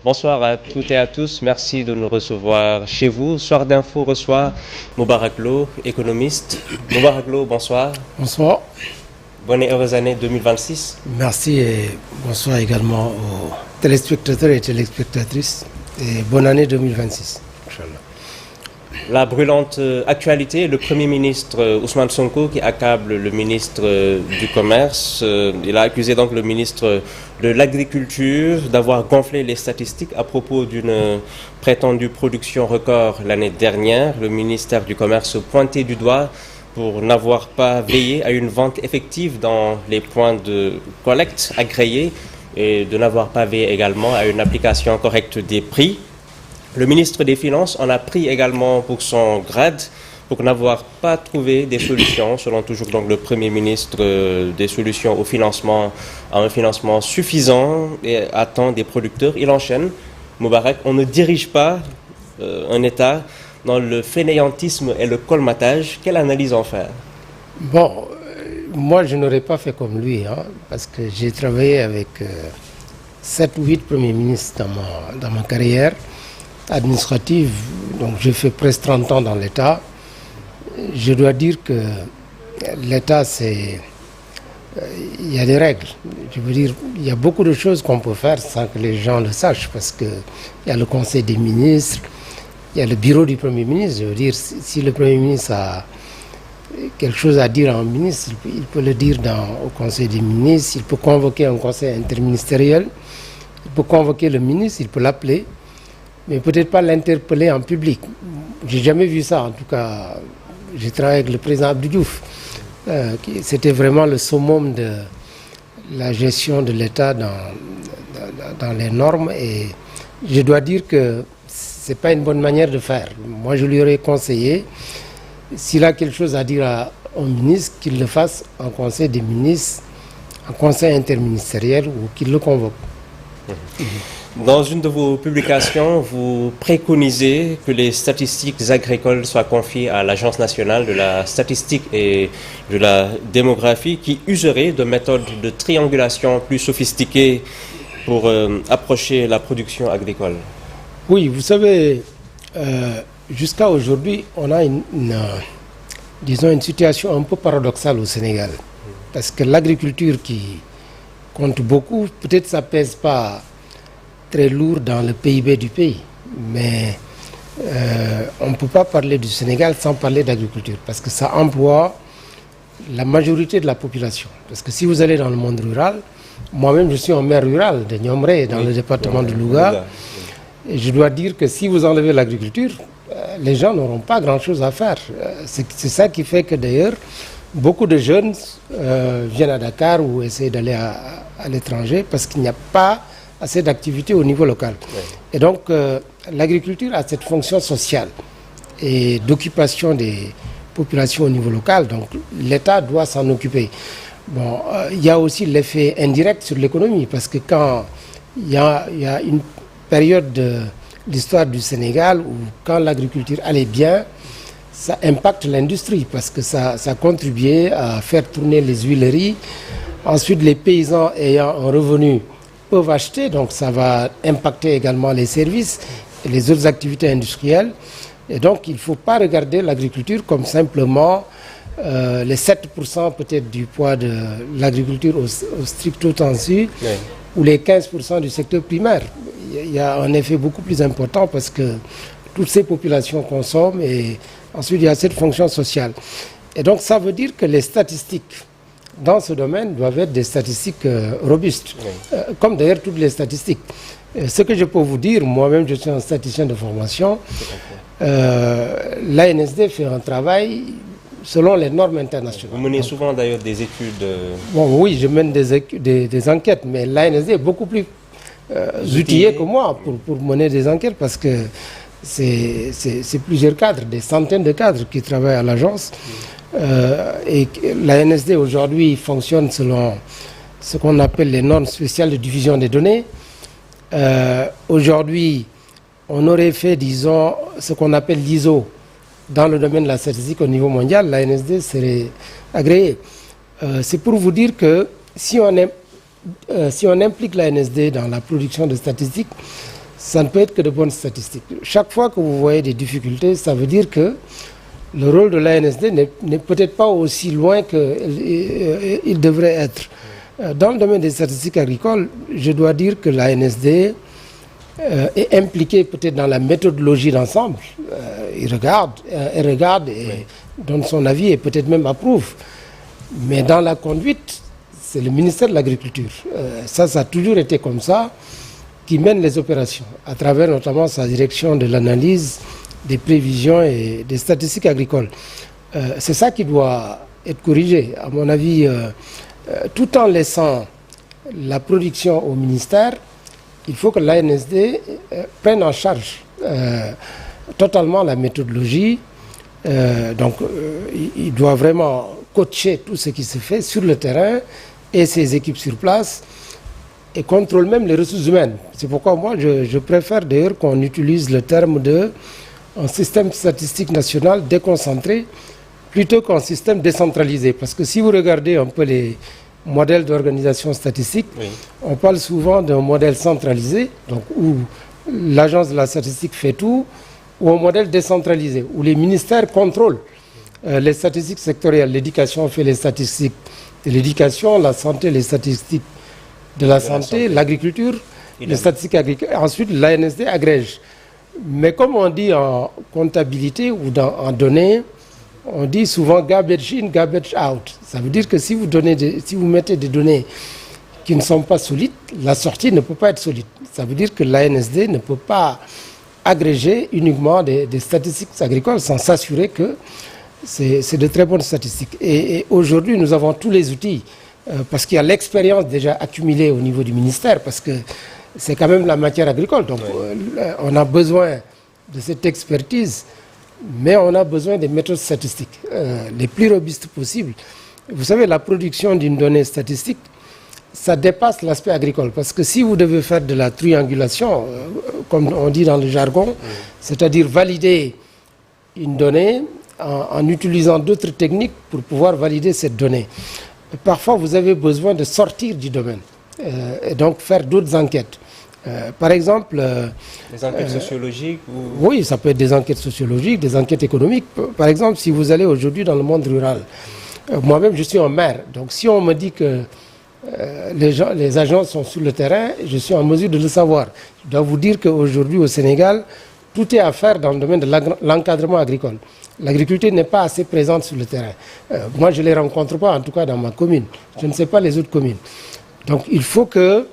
Bonsoir à toutes et à tous. Merci de nous recevoir chez vous. Soir d'Info reçoit Moubarak Lo, économiste. Moubarak Lo, bonsoir. Bonsoir. Bonne et heureuse année 2026. Merci et bonsoir également aux téléspectateurs et téléspectatrices. Et bonne année 2026. Inch'Allah. La brûlante actualité, le Premier ministre Ousmane Sonko qui accable le ministre du Commerce. Il a accusé donc le ministre de l'Agriculture d'avoir gonflé les statistiques à propos d'une prétendue production record l'année dernière. Le ministère du Commerce pointé du doigt pour n'avoir pas veillé à une vente effective dans les points de collecte agréés et de n'avoir pas veillé également à une application correcte des prix. Le ministre des Finances en a pris également pour son grade pour n'avoir pas trouvé des solutions, selon toujours donc le Premier ministre, des solutions au financement, à un financement suffisant et à temps des producteurs. Il enchaîne, Moubarak, on ne dirige pas un État dans le fainéantisme et le colmatage. Quelle analyse en faire? Bon, moi je n'aurais pas fait comme lui, parce que j'ai travaillé avec 7 ou 8 premiers ministres dans ma carrière administrative, donc j'ai fait presque 30 ans dans l'État. Je dois dire que l'État, il y a des règles. Je veux dire, il y a beaucoup de choses qu'on peut faire sans que les gens le sachent, parce qu'il y a le Conseil des ministres, il y a le bureau du Premier ministre. Je veux dire, si le Premier ministre a quelque chose à dire à un ministre, il peut le dire au Conseil des ministres, il peut convoquer un conseil interministériel, il peut convoquer le ministre, il peut l'appeler, mais peut-être pas l'interpeller en public. J'ai jamais vu ça, en tout cas. J'ai travaillé avec le président Abdou Diouf. C'était vraiment le summum de la gestion de l'État dans les normes. Et je dois dire que c'est pas une bonne manière de faire. Moi, je lui aurais conseillé, s'il a quelque chose à dire au ministre, qu'il le fasse en conseil des ministres, en conseil interministériel, ou qu'il le convoque. Dans une de vos publications, vous préconisez que les statistiques agricoles soient confiées à l'Agence nationale de la statistique et de la démographie, qui userait de méthodes de triangulation plus sophistiquées pour approcher la production agricole. Oui, vous savez, jusqu'à aujourd'hui, on a une situation un peu paradoxale au Sénégal. Parce que l'agriculture qui compte beaucoup, peut-être ça ne pèse pas très lourd dans le PIB du pays. Mais on ne peut pas parler du Sénégal sans parler d'agriculture, parce que ça emploie la majorité de la population. Parce que si vous allez dans le monde rural, moi-même je suis un maire rural de Niomré, dans le département de Louga, et je dois dire que si vous enlevez l'agriculture, les gens n'auront pas grand-chose à faire. C'est ça qui fait que d'ailleurs, beaucoup de jeunes viennent à Dakar ou essaient d'aller à l'étranger, parce qu'il n'y a pas assez d'activités au niveau local. Oui. Et donc, l'agriculture a cette fonction sociale et d'occupation des populations au niveau local. Donc, l'État doit s'en occuper. Bon, il y a aussi l'effet indirect sur l'économie, parce que quand il y a une période de l'histoire du Sénégal où, quand l'agriculture allait bien, ça impacte l'industrie, parce que ça contribuait à faire tourner les huileries. Ensuite, les paysans ayant un revenu peuvent acheter, donc ça va impacter également les services et les autres activités industrielles. Et donc, il ne faut pas regarder l'agriculture comme simplement les 7% peut-être du poids de l'agriculture au stricto sensu, oui, ou les 15% du secteur primaire. Il y a un effet beaucoup plus important, parce que toutes ces populations consomment, et ensuite il y a cette fonction sociale. Et donc, ça veut dire que les statistiques dans ce domaine doivent être des statistiques robustes, oui, comme d'ailleurs toutes les statistiques. Ce que je peux vous dire, moi-même je suis un statisticien de formation, l'ANSD fait un travail selon les normes internationales. Vous menez souvent d'ailleurs des études. Bon, oui, je mène des enquêtes, mais l'ANSD est beaucoup plus outillé que moi pour mener des enquêtes, parce que c'est plusieurs cadres, des centaines de cadres qui travaillent à l'agence. Et la NSD aujourd'hui fonctionne selon ce qu'on appelle les normes spéciales de division des données. Aujourd'hui, on aurait fait, disons, ce qu'on appelle l'ISO dans le domaine de la statistique au niveau mondial. La NSD serait agréée. C'est pour vous dire que si on implique la NSD dans la production de statistiques, ça ne peut être que de bonnes statistiques. Chaque fois que vous voyez des difficultés, ça veut dire que le rôle de l'ANSD n'est peut-être pas aussi loin qu'il devrait être. Dans le domaine des statistiques agricoles, je dois dire que l'ANSD est impliquée peut-être dans la méthodologie d'ensemble. Elle regarde et donne son avis et peut-être même approuve. Mais dans la conduite, c'est le ministère de l'Agriculture. Ça a toujours été comme ça, qui mène les opérations, à travers notamment sa direction de l'analyse, des prévisions et des statistiques agricoles. C'est ça qui doit être corrigé, à mon avis, tout en laissant la production au ministère. Il faut que l'ANSD prenne en charge totalement la méthodologie. Il doit vraiment coacher tout ce qui se fait sur le terrain et ses équipes sur place et contrôle même les ressources humaines. C'est pourquoi moi je préfère d'ailleurs qu'on utilise le terme de un système statistique national déconcentré plutôt qu'un système décentralisé. Parce que si vous regardez un peu les modèles d'organisation statistique, oui, on parle souvent d'un modèle centralisé, donc où l'agence de la statistique fait tout, ou un modèle décentralisé, où les ministères contrôlent les statistiques sectorielles. L'éducation fait les statistiques de l'éducation, la santé, les statistiques de la santé, l'agriculture, les statistiques agricoles. Ensuite, l'ANSD agrège. Mais comme on dit en comptabilité ou en données, on dit souvent garbage in, garbage out. Ça veut dire que si vous mettez des données qui ne sont pas solides, la sortie ne peut pas être solide. Ça veut dire que l'ANSD ne peut pas agréger uniquement des statistiques agricoles sans s'assurer que c'est de très bonnes statistiques. Et aujourd'hui, nous avons tous les outils parce qu'il y a l'expérience déjà accumulée au niveau du ministère, parce que c'est quand même la matière agricole. Donc, on a besoin de cette expertise, mais on a besoin des méthodes statistiques les plus robustes possibles. Vous savez, la production d'une donnée statistique, ça dépasse l'aspect agricole. Parce que si vous devez faire de la triangulation, comme on dit dans le jargon, c'est-à-dire valider une donnée en utilisant d'autres techniques pour pouvoir valider cette donnée, parfois vous avez besoin de sortir du domaine et donc faire d'autres enquêtes. Par exemple... des enquêtes sociologiques ou... Oui, ça peut être des enquêtes sociologiques, des enquêtes économiques. Par exemple, si vous allez aujourd'hui dans le monde rural, moi-même je suis un maire, donc si on me dit que les agents sont sur le terrain, je suis en mesure de le savoir. Je dois vous dire qu'aujourd'hui au Sénégal, tout est à faire dans le domaine de l'encadrement agricole. L'agriculture n'est pas assez présente sur le terrain. Moi, je ne les rencontre pas, en tout cas dans ma commune. Je ne sais pas les autres communes. Donc, il faut que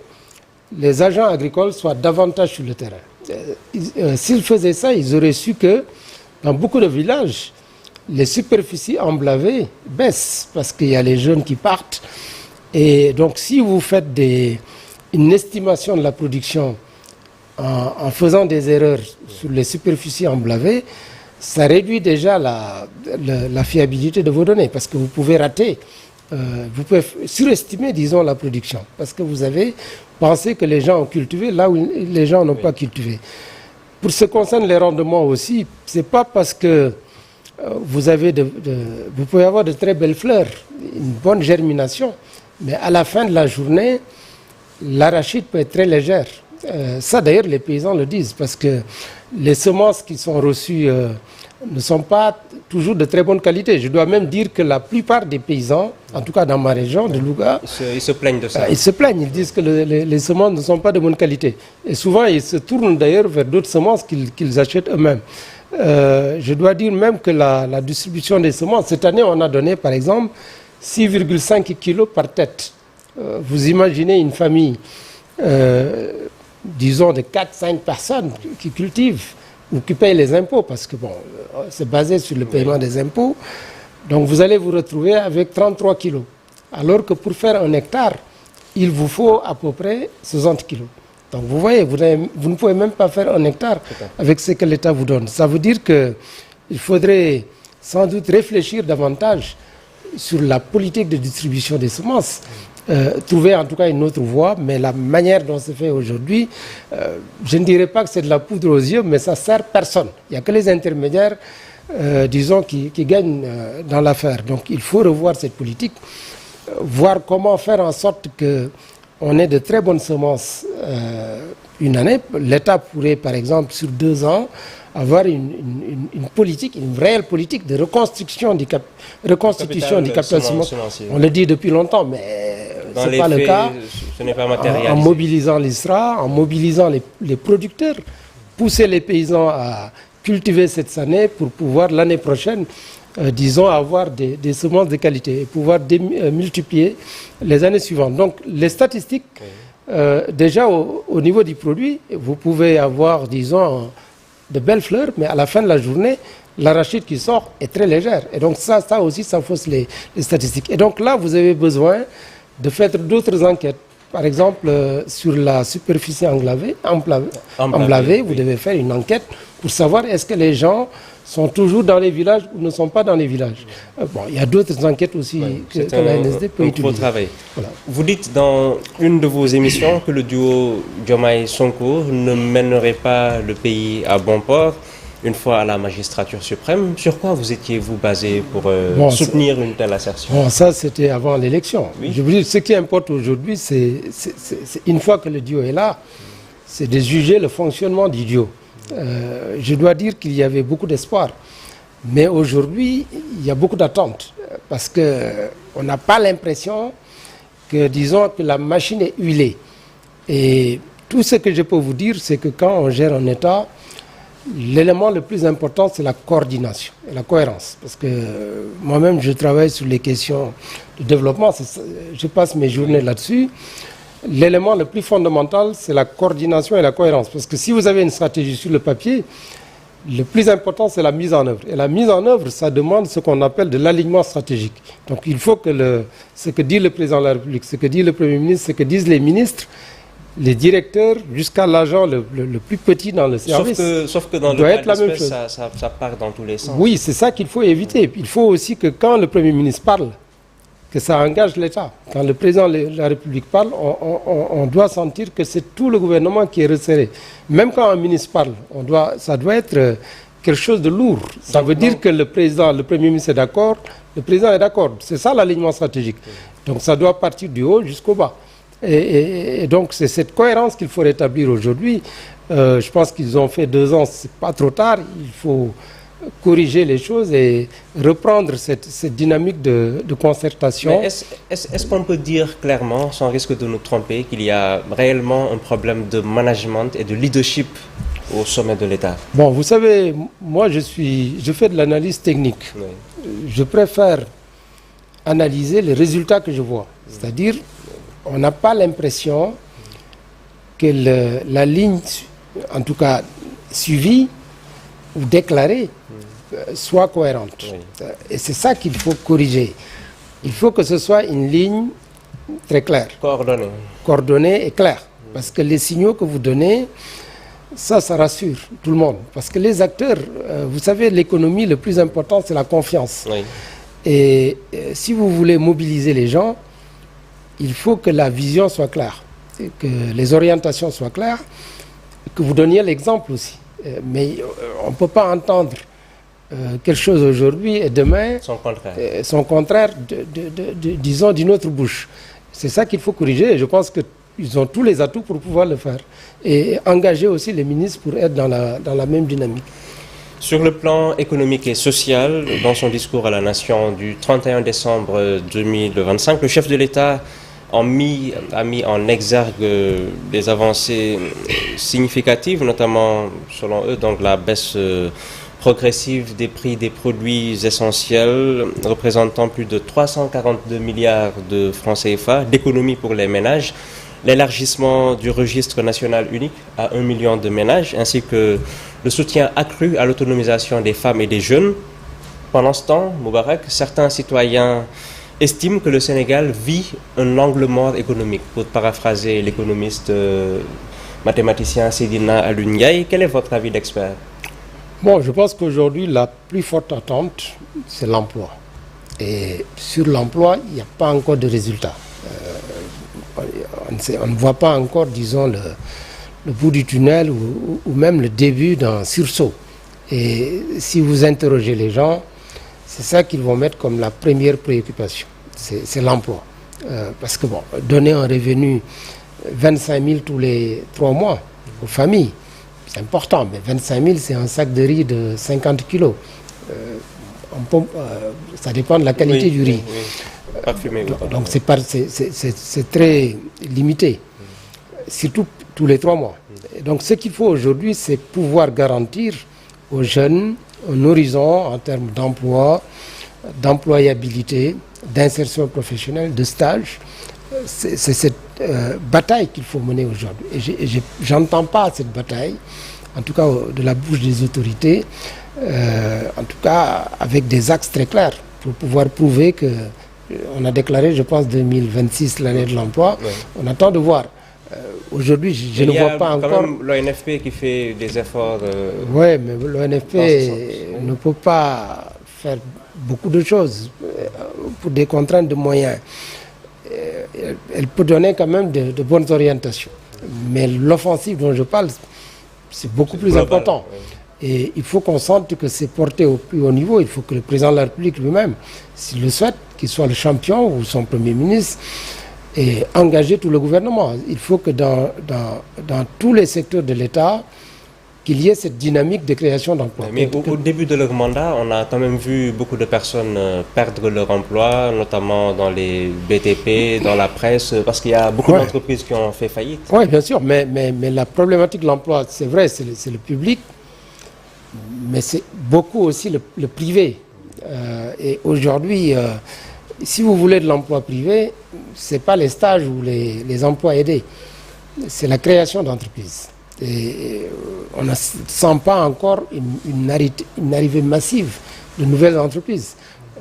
les agents agricoles soient davantage sur le terrain. S'ils faisaient ça, ils auraient su que dans beaucoup de villages, les superficies emblavées baissent parce qu'il y a les jeunes qui partent. Et donc, si vous faites une estimation de la production en faisant des erreurs sur les superficies emblavées, ça réduit déjà la fiabilité de vos données parce que vous pouvez rater, vous pouvez surestimer, disons, la production parce que vous avez pensé que les gens ont cultivé là où les gens n'ont pas cultivé. Pour ce qui concerne les rendements aussi, ce n'est pas parce que vous pouvez avoir de très belles fleurs, une bonne germination, mais à la fin de la journée, l'arachide peut être très légère. Ça d'ailleurs les paysans le disent parce que les semences qui sont reçues ne sont pas toujours de très bonne qualité. Je dois même dire que la plupart des paysans, en tout cas dans ma région de Louga, ils se plaignent de ça. Ils se plaignent, ils disent que les semences ne sont pas de bonne qualité. Et souvent ils se tournent d'ailleurs vers d'autres semences qu'ils achètent eux-mêmes. Je dois dire même que la distribution des semences, cette année on a donné par exemple 6,5 kilos par tête. Vous imaginez une famille, disons de 4-5 personnes qui cultivent ou qui payent les impôts, parce que bon, c'est basé sur le paiement des impôts. Donc vous allez vous retrouver avec 33 kilos. Alors que pour faire 1 hectare, il vous faut à peu près 60 kilos. Donc vous voyez, vous ne pouvez même pas faire 1 hectare avec ce que l'État vous donne. Ça veut dire qu'il faudrait sans doute réfléchir davantage sur la politique de distribution des semences. Trouver en tout cas une autre voie, mais la manière dont c'est fait aujourd'hui, je ne dirais pas que c'est de la poudre aux yeux, mais ça ne sert personne. Il n'y a que les intermédiaires, disons, qui gagnent dans l'affaire. Donc il faut revoir cette politique, voir comment faire en sorte que on ait de très bonnes semences une année, l'État pourrait, par exemple, sur 2 ans, avoir une politique, une réelle politique de reconstitution du capital semencier. On le dit depuis longtemps, mais ce n'est pas le cas. Ce n'est pas matérialisé. En mobilisant l'ISRA, en mobilisant les producteurs, pousser les paysans à cultiver cette année pour pouvoir l'année prochaine, disons, avoir des semences de qualité et pouvoir multiplier les années suivantes. Donc les statistiques, déjà au niveau du produit, vous pouvez avoir, disons, de belles fleurs, mais à la fin de la journée, l'arachide qui sort est très légère. Et donc ça aussi, ça fausse les statistiques. Et donc là, vous avez besoin de faire d'autres enquêtes. Par exemple, sur la superficie emblavée, vous devez faire une enquête pour savoir est-ce que les gens sont toujours dans les villages ou ne sont pas dans les villages. Bon, il y a d'autres enquêtes aussi que la NSD peut utiliser. Travail. Voilà. Vous dites dans une de vos émissions que le duo Diomaye-Sonko ne mènerait pas le pays à bon port une fois à la magistrature suprême. Sur quoi vous étiez-vous basé pour soutenir une telle assertion? Bon, ça, c'était avant l'élection. Oui. Je vous dis, ce qui importe aujourd'hui, c'est une fois que le duo est là, c'est de juger le fonctionnement du duo. Je dois dire qu'il y avait beaucoup d'espoir. Mais aujourd'hui, il y a beaucoup d'attentes. Parce qu'on n'a pas l'impression que, disons, que la machine est huilée. Et tout ce que je peux vous dire, c'est que quand on gère un État, l'élément le plus important, c'est la coordination et la cohérence. Parce que moi-même, je travaille sur les questions de développement. Je passe mes journées là-dessus. L'élément le plus fondamental, c'est la coordination et la cohérence. Parce que si vous avez une stratégie sur le papier, le plus important, c'est la mise en œuvre. Et la mise en œuvre, ça demande ce qu'on appelle de l'alignement stratégique. Donc il faut que ce que dit le président de la République, ce que dit le Premier ministre, ce que disent les ministres, les directeurs, jusqu'à l'agent le plus petit dans le service, sauf que dans le doit être la même chose. Ça part dans tous les sens. Oui, c'est ça qu'il faut éviter. Il faut aussi que quand le Premier ministre parle, que ça engage l'État. Quand le président de la République parle, on doit sentir que c'est tout le gouvernement qui est resserré. Même quand un ministre parle, ça doit être quelque chose de lourd. Ça veut dire que le Premier ministre est d'accord, le président est d'accord. C'est ça l'alignement stratégique. Donc ça doit partir du haut jusqu'au bas. Et donc c'est cette cohérence qu'il faut rétablir aujourd'hui. Je pense qu'ils ont fait 2 ans, c'est pas trop tard. Il faut corriger les choses et reprendre cette dynamique de concertation. Est-ce qu'on peut dire clairement, sans risque de nous tromper, qu'il y a réellement un problème de management et de leadership au sommet de l'État? Bon, vous savez, moi je fais de l'analyse technique. Oui. Je préfère analyser les résultats que je vois. C'est-à-dire, on n'a pas l'impression que la ligne, en tout cas suivie ou déclarée, soit cohérente. Oui. Et c'est ça qu'il faut corriger. Il faut que ce soit une ligne très claire. Coordonnée et claire. Parce que les signaux que vous donnez, ça rassure tout le monde. Parce que les acteurs, vous savez, l'économie, le plus important, c'est la confiance. Oui. Et si vous voulez mobiliser les gens, il faut que la vision soit claire, que les orientations soient claires, que vous donniez l'exemple aussi. Mais on ne peut pas entendre quelque chose aujourd'hui et demain son contraire disons, d'une autre bouche. C'est ça qu'il faut corriger et je pense qu'ils ont tous les atouts pour pouvoir le faire. Et engager aussi les ministres pour être dans la même dynamique. Sur le plan économique et social, dans son discours à la Nation du 31 décembre 2025, le chef de l'État a mis en exergue des avancées significatives, notamment, selon eux, donc la baisse progressive des prix des produits essentiels, représentant plus de 342 milliards de francs CFA d'économies pour les ménages, l'élargissement du registre national unique à 1 million de ménages, ainsi que le soutien accru à l'autonomisation des femmes et des jeunes. Pendant ce temps, Moubarak, certains citoyens estiment que le Sénégal vit un angle mort économique, pour paraphraser l'économiste mathématicien Seydina Alioune Ndiaye. Quel est votre avis d'expert? Bon, je pense qu'aujourd'hui, la plus forte attente, c'est l'emploi. Et sur l'emploi, il n'y a pas encore de résultats. On ne voit pas encore, disons, le bout du tunnel ou même le début d'un sursaut. Et si vous interrogez les gens, c'est ça qu'ils vont mettre comme la première préoccupation, c'est l'emploi. Parce que bon, donner un revenu 25 000 tous les 3 mois aux familles, c'est important, mais 25 000, c'est un sac de riz de 50 kilos. Ça dépend de la qualité du riz. Parfumé, donc c'est très limité, surtout tous les 3 mois. Et donc ce qu'il faut aujourd'hui, c'est pouvoir garantir aux jeunes un horizon en termes d'emploi, d'employabilité, d'insertion professionnelle, de stage. C'est cette bataille qu'il faut mener aujourd'hui. Et j'entends pas cette bataille, en tout cas de la bouche des autorités, en tout cas avec des axes très clairs pour pouvoir prouver que on a déclaré, je pense, 2026 l'année de l'emploi. Ouais. On attend de voir. Aujourd'hui, je ne vois pas encore. Il y a l'ONFP qui fait des efforts. Oui, mais l'ONFP ne peut pas faire beaucoup de choses pour des contraintes de moyens. Elle peut donner quand même de bonnes orientations. Mais l'offensive dont je parle, c'est beaucoup plus important. Oui. Et il faut qu'on sente que c'est porté au plus haut niveau. Il faut que le président de la République lui-même, s'il le souhaite, qu'il soit le champion ou son premier ministre, et engager tout le gouvernement. Il faut que dans tous les secteurs de l'État, qu'il y ait cette dynamique de création d'emplois. Mais au début de leur mandat, on a quand même vu beaucoup de personnes perdre leur emploi, notamment dans les BTP, dans la presse, parce qu'il y a beaucoup d'entreprises qui ont fait faillite. Oui, bien sûr, mais la problématique de l'emploi, c'est vrai, c'est le public, mais c'est beaucoup aussi le privé. Et aujourd'hui, si vous voulez de l'emploi privé, ce n'est pas les stages ou les emplois aidés, c'est la création d'entreprises. Et on ne sent pas encore une arrivée massive de nouvelles entreprises.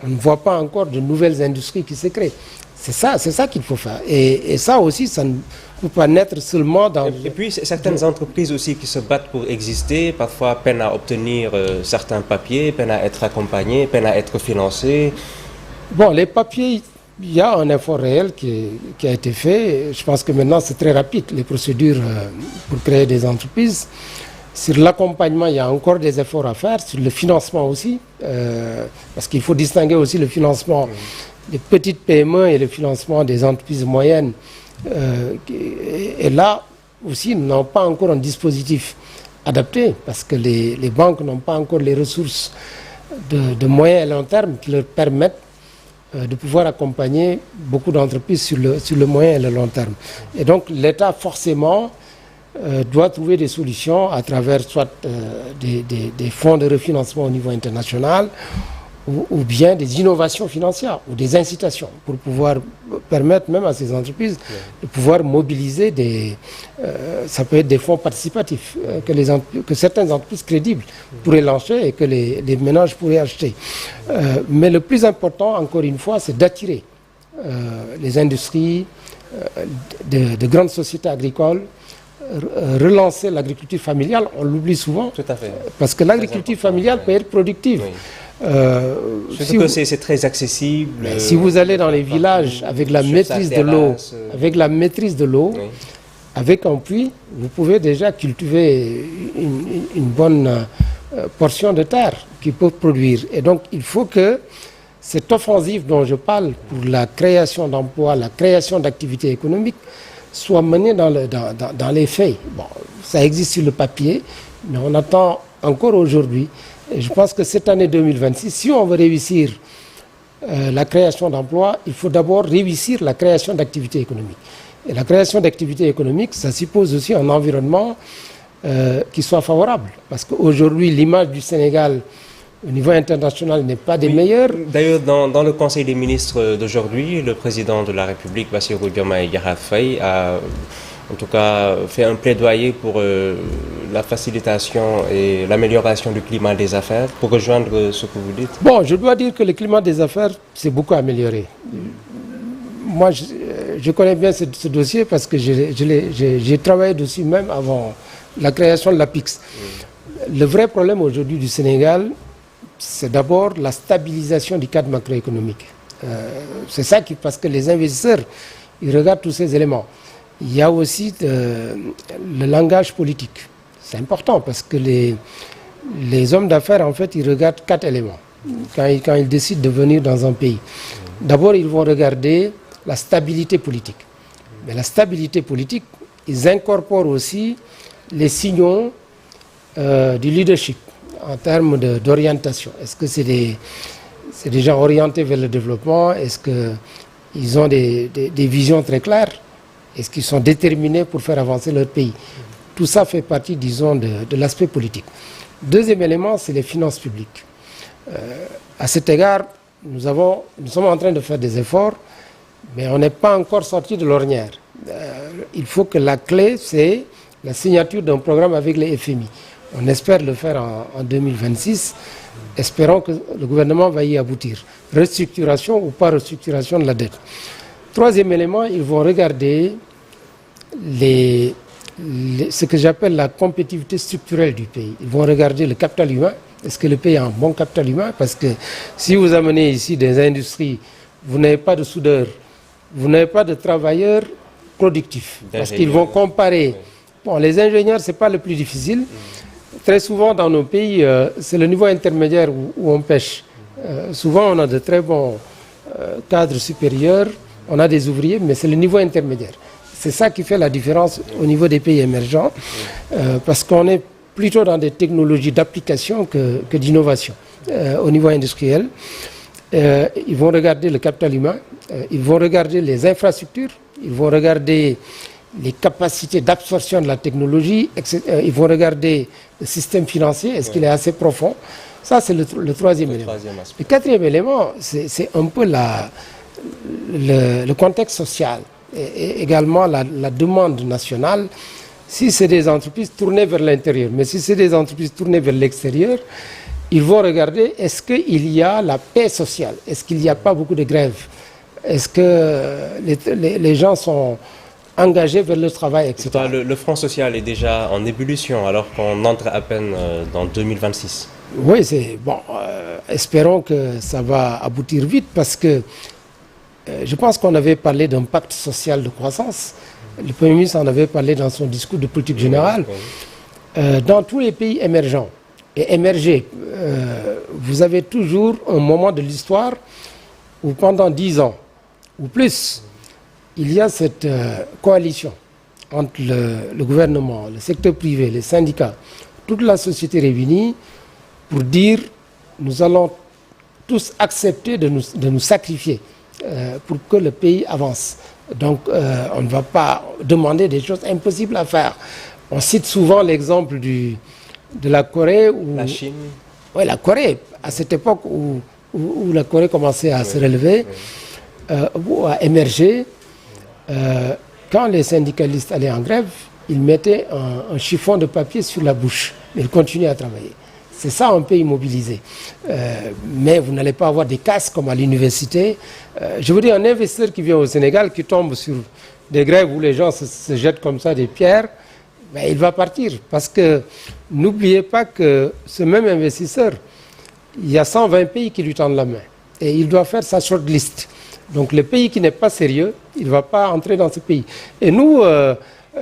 On ne voit pas encore de nouvelles industries qui se créent. C'est ça qu'il faut faire. Et ça aussi, ça ne peut pas naître seulement dans... Et puis, certaines entreprises aussi qui se battent pour exister, parfois peinent à obtenir certains papiers, peinent à être accompagnées, peinent à être financées. Bon, les papiers, il y a un effort réel qui a été fait. Je pense que maintenant, c'est très rapide, les procédures pour créer des entreprises. Sur l'accompagnement, il y a encore des efforts à faire. Sur le financement aussi, parce qu'il faut distinguer aussi le financement des petites PME et le financement des entreprises moyennes. Et là aussi, nous n'avons pas encore un dispositif adapté, parce que les banques n'ont pas encore les ressources de moyen et long terme qui leur permettent de pouvoir accompagner beaucoup d'entreprises sur le moyen et le long terme. Et donc l'État forcément doit trouver des solutions à travers soit des fonds de refinancement au niveau international ou bien des innovations financières ou des incitations pour pouvoir permettre même à ces entreprises de pouvoir mobiliser ça peut être des fonds participatifs que certaines entreprises crédibles pourraient lancer et que les ménages pourraient acheter. Mais le plus important, encore une fois, c'est d'attirer les industries, de grandes sociétés agricoles, relancer l'agriculture familiale. On l'oublie souvent. Tout à fait. Parce que l'agriculture familiale peut être productive. Oui. Surtout que c'est très accessible. Si vous allez dans les villages avec la maîtrise de l'eau, avec un puits, vous pouvez déjà cultiver une bonne portion de terre qui peut produire. Et donc il faut que cette offensive dont je parle pour la création d'emplois, la création d'activités économiques, soit menée dans les faits. Bon, ça existe sur le papier, mais on attend encore aujourd'hui. Et je pense que cette année 2026, si on veut réussir la création d'emplois, il faut d'abord réussir la création d'activités économiques. Et la création d'activités économiques, ça suppose aussi un environnement qui soit favorable. Parce qu'aujourd'hui, l'image du Sénégal au niveau international n'est pas des meilleures. D'ailleurs, dans le Conseil des ministres d'aujourd'hui, le président de la République, Bassirou Diomaye Diakhar Faye, a en tout cas fait un plaidoyer pour la facilitation et l'amélioration du climat des affaires. Pour rejoindre ce que vous dites. Bon, je dois dire que le climat des affaires s'est beaucoup amélioré. Moi, je connais bien ce dossier parce que j'ai travaillé dessus même avant la création de l'APIX. Le vrai problème aujourd'hui du Sénégal, c'est d'abord la stabilisation du cadre macroéconomique. C'est ça parce que les investisseurs, ils regardent tous ces éléments. Il y a aussi le langage politique. C'est important parce que les hommes d'affaires, en fait, ils regardent 4 éléments quand ils décident de venir dans un pays. D'abord, ils vont regarder la stabilité politique. Mais la stabilité politique, ils incorporent aussi les signaux du leadership en termes d'orientation. Est-ce que c'est des gens orientés vers le développement? Est-ce qu'ils ont des visions très claires? Est-ce qu'ils sont déterminés pour faire avancer leur pays? Tout ça fait partie, disons, de l'aspect politique. Deuxième élément, c'est les finances publiques. À cet égard, nous sommes en train de faire des efforts, mais on n'est pas encore sorti de l'ornière. Il faut que la clé, c'est la signature d'un programme avec les FMI. On espère le faire en 2026. Espérons que le gouvernement va y aboutir. Restructuration ou pas restructuration de la dette. Troisième élément, ils vont regarder ce que j'appelle la compétitivité structurelle du pays. Ils vont regarder le capital humain. Est-ce que le pays a un bon capital humain? Parce que si vous amenez ici des industries, vous n'avez pas de soudeurs, vous n'avez pas de travailleurs productifs. Parce qu'ils vont comparer. Bon, les ingénieurs, ce n'est pas le plus difficile. Très souvent, dans nos pays, c'est le niveau intermédiaire où on pêche. Souvent, on a de très bons cadres supérieurs, on a des ouvriers, mais c'est le niveau intermédiaire. C'est ça qui fait la différence au niveau des pays émergents, parce qu'on est plutôt dans des technologies d'application que d'innovation au niveau industriel. Ils vont regarder le capital humain, ils vont regarder les infrastructures, ils vont regarder les capacités d'absorption de la technologie, etc. Ils vont regarder le système financier, est-ce qu'il est assez profond? Ça, c'est le troisième élément. Le quatrième élément, c'est un peu le contexte social et également la demande nationale. Si c'est des entreprises tournées vers l'intérieur, mais si c'est des entreprises tournées vers l'extérieur, ils vont regarder est-ce qu'il y a la paix sociale, est-ce qu'il n'y a pas beaucoup de grèves, est-ce que les gens sont engagés vers le travail, etc. Le front social est déjà en ébullition alors qu'on entre à peine dans 2026. Oui, c'est bon. Espérons que ça va aboutir vite parce que je pense qu'on avait parlé d'un pacte social de croissance. Le Premier ministre en avait parlé dans son discours de politique générale. Dans tous les pays émergents et émergés, vous avez toujours un moment de l'histoire où pendant 10 ans ou plus, il y a cette coalition entre le gouvernement, le secteur privé, les syndicats, toute la société réunie pour dire nous allons tous accepter de nous sacrifier pour que le pays avance. Donc on ne va pas demander des choses impossibles à faire. On cite souvent l'exemple de la Corée. La Chine. Oui, la Corée, à cette époque où la Corée commençait à se relever, ou à émerger, quand les syndicalistes allaient en grève, ils mettaient un chiffon de papier sur la bouche. Mais ils continuaient à travailler. C'est ça un pays mobilisé. Mais vous n'allez pas avoir des casses comme à l'université. Je veux dire, un investisseur qui vient au Sénégal, qui tombe sur des grèves où les gens se jettent comme ça des pierres, ben, il va partir. Parce que n'oubliez pas que ce même investisseur, il y a 120 pays qui lui tendent la main. Et il doit faire sa shortlist. Donc le pays qui n'est pas sérieux, il ne va pas entrer dans ce pays. Et nous,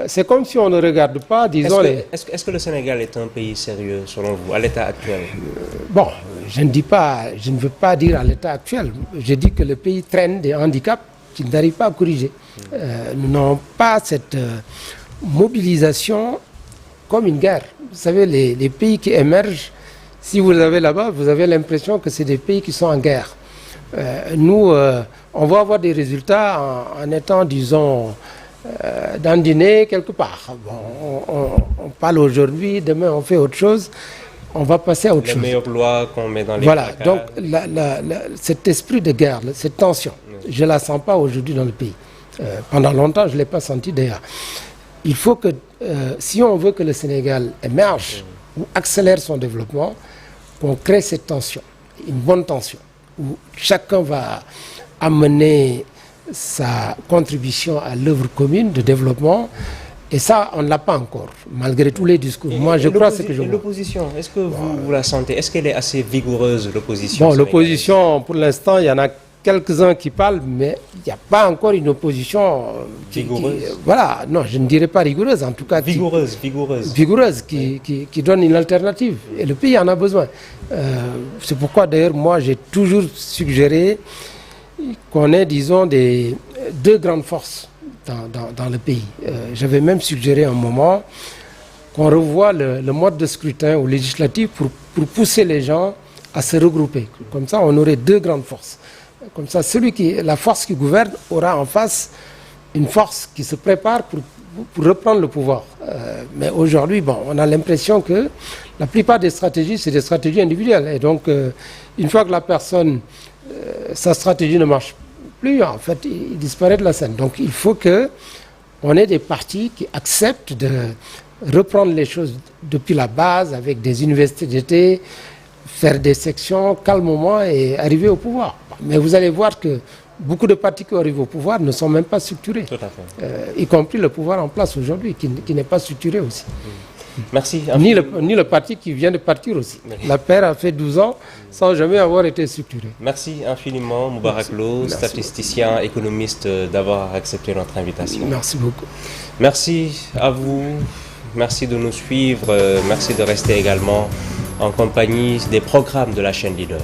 c'est comme si on ne regarde pas, disons... Est-ce que le Sénégal est un pays sérieux, selon vous, à l'état actuel? Bon, je ne veux pas dire à l'état actuel. Je dis que le pays traîne des handicaps qu'il n'arrive pas à corriger. Nous n'avons pas cette mobilisation comme une guerre. Vous savez, les pays qui émergent, si vous l'avez là-bas, vous avez l'impression que c'est des pays qui sont en guerre. Nous, on va avoir des résultats en étant, disons, dandinés quelque part. Bon, on parle aujourd'hui, demain on fait autre chose, on va passer à autre chose. Les meilleures lois qu'on met dans les Voilà, placards. donc cet esprit de guerre, cette tension, je ne la sens pas aujourd'hui dans le pays. Pendant longtemps, je ne l'ai pas senti d'ailleurs. Il faut que, si on veut que le Sénégal émerge ou accélère son développement, qu'on crée cette tension, une bonne tension, où chacun va amener sa contribution à l'œuvre commune de développement. Et ça, on ne l'a pas encore, malgré tous les discours. Moi, je crois ce que je vois. L'opposition, est-ce que vous la sentez? Est-ce qu'elle est assez vigoureuse, l'opposition? Bon, l'opposition, pour l'instant, il y en a quelques-uns qui parlent, mais il n'y a pas encore une opposition vigoureuse. Voilà, non, je ne dirais pas rigoureuse, en tout cas. Vigoureuse. Vigoureuse, qui donne une alternative. Et le pays en a besoin. C'est pourquoi, d'ailleurs, moi, j'ai toujours suggéré qu'on ait, disons, des deux grandes forces dans le pays. J'avais même suggéré un moment qu'on revoie le mode de scrutin au législatif pour pousser les gens à se regrouper. Comme ça, on aurait deux grandes forces. Comme ça, la force qui gouverne aura en face une force qui se prépare pour reprendre le pouvoir. Mais aujourd'hui, bon, on a l'impression que la plupart des stratégies, c'est des stratégies individuelles. Et donc, une fois que la personne, sa stratégie ne marche plus, en fait, il disparaît de la scène. Donc, il faut qu'on ait des partis qui acceptent de reprendre les choses depuis la base, avec des universités d'été, faire des sections calmement et arriver au pouvoir. Mais vous allez voir que beaucoup de partis qui arrivent au pouvoir ne sont même pas structurés. Tout à fait. Y compris le pouvoir en place aujourd'hui, qui n'est pas structuré aussi. Merci. Ni le parti qui vient de partir aussi. La paire a fait 12 ans sans jamais avoir été structuré. Merci infiniment, Moubarak Lo, statisticien, économiste, d'avoir accepté notre invitation. Merci beaucoup. Merci à vous. Merci de nous suivre. Merci de rester également en compagnie des programmes de la chaîne Leader.